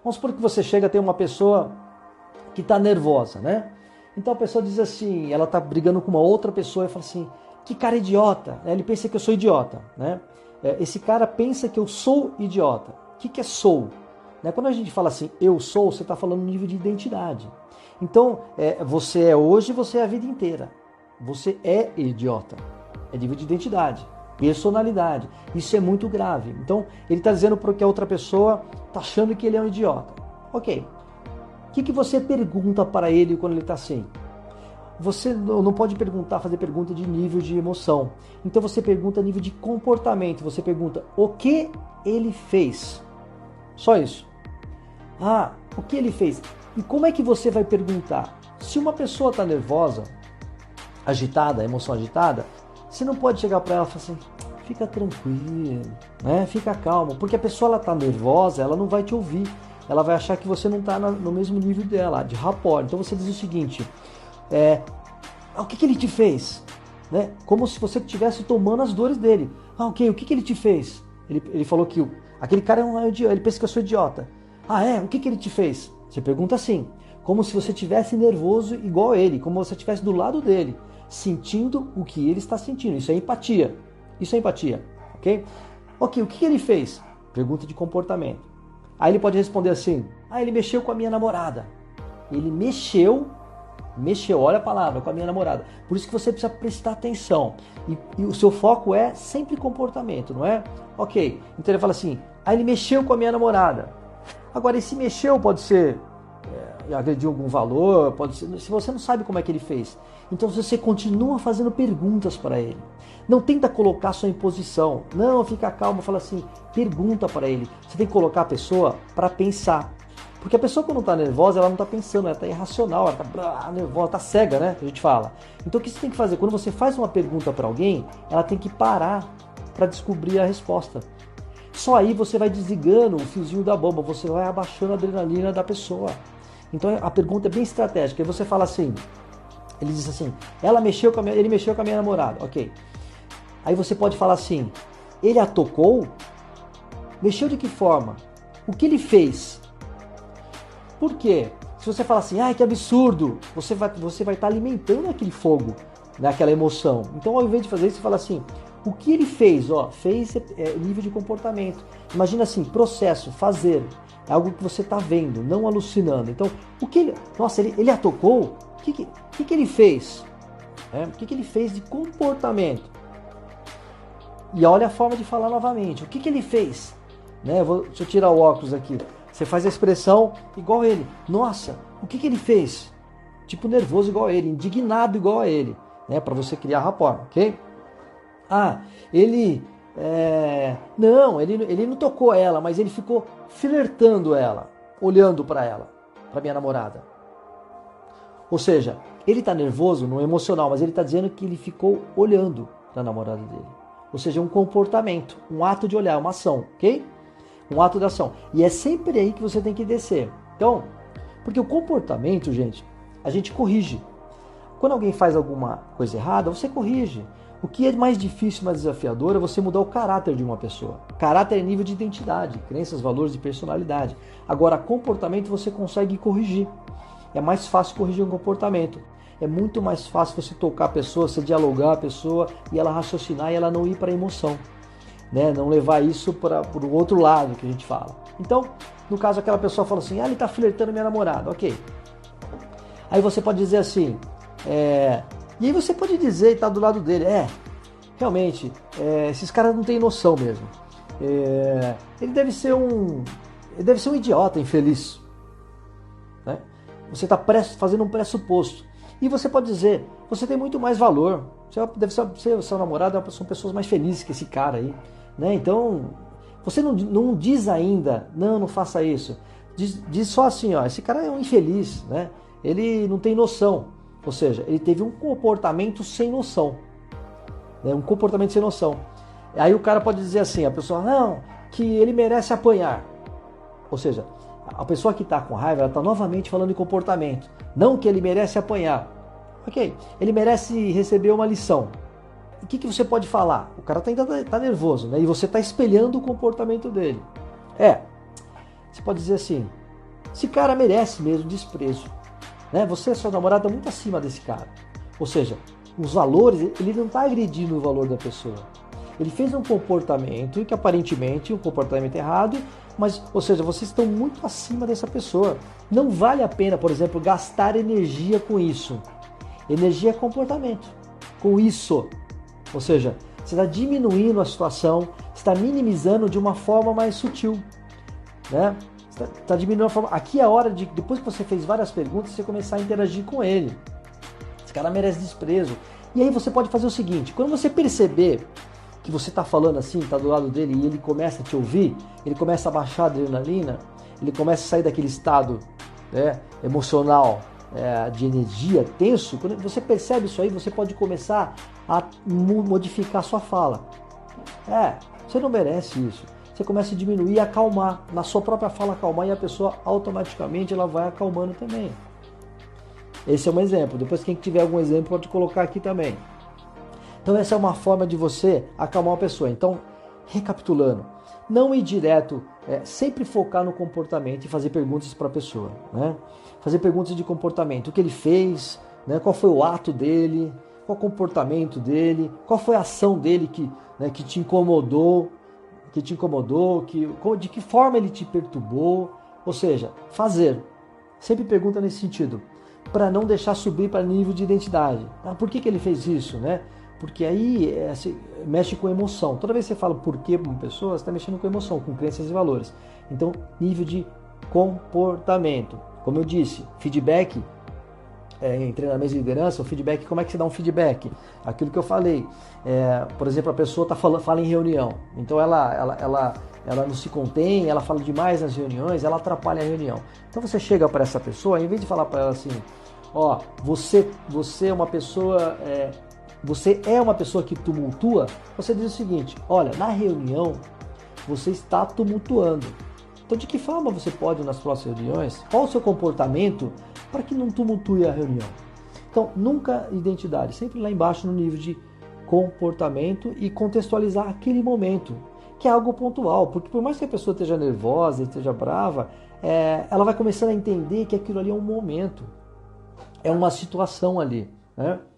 Vamos supor que você chega a ter uma pessoa que está nervosa, né? Então a pessoa diz assim, ela está brigando com uma outra pessoa e fala assim, que cara idiota, ele pensa que eu sou idiota, né? Esse cara pensa que eu sou idiota. O que é sou? Quando a gente fala assim, eu sou, você está falando no nível de identidade. Então, você é hoje, você é a vida inteira. Você é idiota. É nível de identidade, personalidade. Isso é muito grave. Então, ele está dizendo que a outra pessoa está achando que ele é um idiota. Ok. O que você pergunta para ele quando ele está assim? Você não pode fazer pergunta de nível de emoção. Então você pergunta a nível de comportamento. Você pergunta o que ele fez. Só isso. O que ele fez? E como é que você vai perguntar? Se uma pessoa está nervosa, agitada, emoção agitada, você não pode chegar para ela e falar assim, fica tranquilo, né? Fica calmo. Porque a pessoa está nervosa, ela não vai te ouvir. Ela vai achar que você não está no mesmo nível dela, de rapport. Então você diz o seguinte, o que ele te fez? Né? Como se você estivesse tomando as dores dele. Ok, o que ele te fez? Ele falou que aquele cara é um idiota, ele pensa que eu sou idiota. O que ele te fez? Você pergunta assim, como se você estivesse nervoso igual a ele, como se você estivesse do lado dele, sentindo o que ele está sentindo. Isso é empatia. Ok? Ok, o que ele fez? Pergunta de comportamento. Aí ele pode responder assim, ele mexeu com a minha namorada. Ele mexeu, olha a palavra, com a minha namorada. Por isso que você precisa prestar atenção. E o seu foco é sempre comportamento, não é? Ok, então ele fala assim, ele mexeu com a minha namorada. Agora, esse mexeu pode ser agrediu algum valor, pode ser, se você não sabe como é que ele fez. Então você continua fazendo perguntas para ele. Não tenta colocar sua imposição. Não, fica calmo, fala assim, pergunta para ele. Você tem que colocar a pessoa para pensar. Porque a pessoa quando está nervosa, ela não está pensando, ela está irracional, ela está nervosa, está cega, né? Que a gente fala. Então o que você tem que fazer? Quando você faz uma pergunta para alguém, ela tem que parar para descobrir a resposta. Só aí você vai desligando o fiozinho da bomba, você vai abaixando a adrenalina da pessoa. Então a pergunta é bem estratégica. Aí você fala assim, ele diz assim, ele mexeu com a minha namorada, ok. Aí você pode falar assim, ele a tocou? Mexeu de que forma? O que ele fez? Por quê? Se você falar assim, que absurdo, você vai estar alimentando aquele fogo, naquela emoção. Então ao invés de fazer isso, você fala assim, o que ele fez? Fez nível de comportamento. Imagina assim, processo, fazer. É algo que você está vendo, não alucinando. Então, ele a tocou? O que ele fez? O que ele fez de comportamento? E olha a forma de falar novamente. O que ele fez? Deixa eu tirar o óculos aqui. Você faz a expressão igual a ele. Nossa, o que ele fez? Tipo nervoso igual a ele, indignado igual a ele. Para você criar rapport, ok? Ele não tocou ela, mas ele ficou flertando ela, olhando para minha namorada. Ou seja, ele está nervoso no emocional, mas ele está dizendo que ele ficou olhando para a namorada dele. Ou seja, um comportamento, um ato de olhar, uma ação, ok? Um ato de ação. E é sempre aí que você tem que descer. Então, porque o comportamento, gente, a gente corrige. Quando alguém faz alguma coisa errada, você corrige. O que é mais difícil, mais desafiador é você mudar o caráter de uma pessoa. Caráter é nível de identidade, crenças, valores e personalidade. Agora, comportamento você consegue corrigir. É mais fácil corrigir um comportamento. É muito mais fácil você tocar a pessoa, você dialogar a pessoa e ela raciocinar e ela não ir para a emoção. Não levar isso para o outro lado que a gente fala. Então, no caso, aquela pessoa fala assim, ele está flertando minha namorada, ok. Aí você pode dizer assim, e aí você pode dizer e estar do lado dele, realmente, esses caras não têm noção mesmo. Ele deve ser um idiota infeliz. Né? Você está fazendo um pressuposto. E você pode dizer, você tem muito mais valor. Seu namorado são pessoas mais felizes que esse cara aí. Né? Então, você não diz ainda, não faça isso. Diz só assim, esse cara é um infeliz, né? Ele não tem noção. Ou seja, ele teve um comportamento sem noção. Um comportamento sem noção. Aí o cara pode dizer assim, a pessoa, não, que ele merece apanhar. Ou seja, a pessoa que está com raiva, ela está novamente falando em comportamento. Não que ele merece apanhar. Ok, ele merece receber uma lição. O que você pode falar? O cara ainda está nervoso, né? E você está espelhando o comportamento dele. Você pode dizer assim, esse cara merece mesmo desprezo, né? Você é sua namorada muito acima desse cara. Ou seja, os valores, ele não está agredindo o valor da pessoa. Ele fez um comportamento que aparentemente é um comportamento errado, mas, ou seja, vocês estão muito acima dessa pessoa. Não vale a pena, por exemplo, gastar energia com isso. Energia é comportamento. Com isso. Ou seja, você está diminuindo a situação, está minimizando de uma forma mais sutil, né? Está diminuindo a forma. Aqui é a hora de, depois que você fez várias perguntas, você começar a interagir com ele. Esse cara merece desprezo. E aí você pode fazer o seguinte: quando você perceber que você está falando assim, está do lado dele e ele começa a te ouvir, ele começa a baixar a adrenalina, ele começa a sair daquele estado, né, emocional, de energia, tenso. Quando você percebe isso aí, você pode começar a modificar a sua fala. Você não merece isso. Você começa a diminuir e acalmar, na sua própria fala acalmar, e a pessoa automaticamente ela vai acalmando também. Esse é um exemplo. Depois quem tiver algum exemplo pode colocar aqui também. Então essa é uma forma de você acalmar uma pessoa. Então, recapitulando, não ir direto, sempre focar no comportamento e fazer perguntas para a pessoa, né? Fazer perguntas de comportamento, o que ele fez, né? Qual foi o ato dele, qual o comportamento dele, qual foi a ação dele que te incomodou, de que forma ele te perturbou, ou seja, fazer. Sempre pergunta nesse sentido, para não deixar subir para nível de identidade. Por que ele fez isso, né? Porque aí mexe com emoção. Toda vez que você fala por que para uma pessoa, você está mexendo com emoção, com crenças e valores. Então, nível de comportamento. Como eu disse, feedback em treinamento de liderança, o feedback, como é que você dá um feedback? Aquilo que eu falei. Por exemplo, a pessoa fala em reunião. Então, ela não se contém, ela fala demais nas reuniões, ela atrapalha a reunião. Então, você chega para essa pessoa, em vez de falar para ela assim, você é uma pessoa... Você é uma pessoa que tumultua, você diz o seguinte: olha, na reunião você está tumultuando. Então, de que forma você pode nas próximas reuniões? Qual o seu comportamento para que não tumultue a reunião? Então, nunca identidade, sempre lá embaixo no nível de comportamento e contextualizar aquele momento, que é algo pontual, porque por mais que a pessoa esteja nervosa, esteja brava, ela vai começando a entender que aquilo ali é um momento, é uma situação ali, né?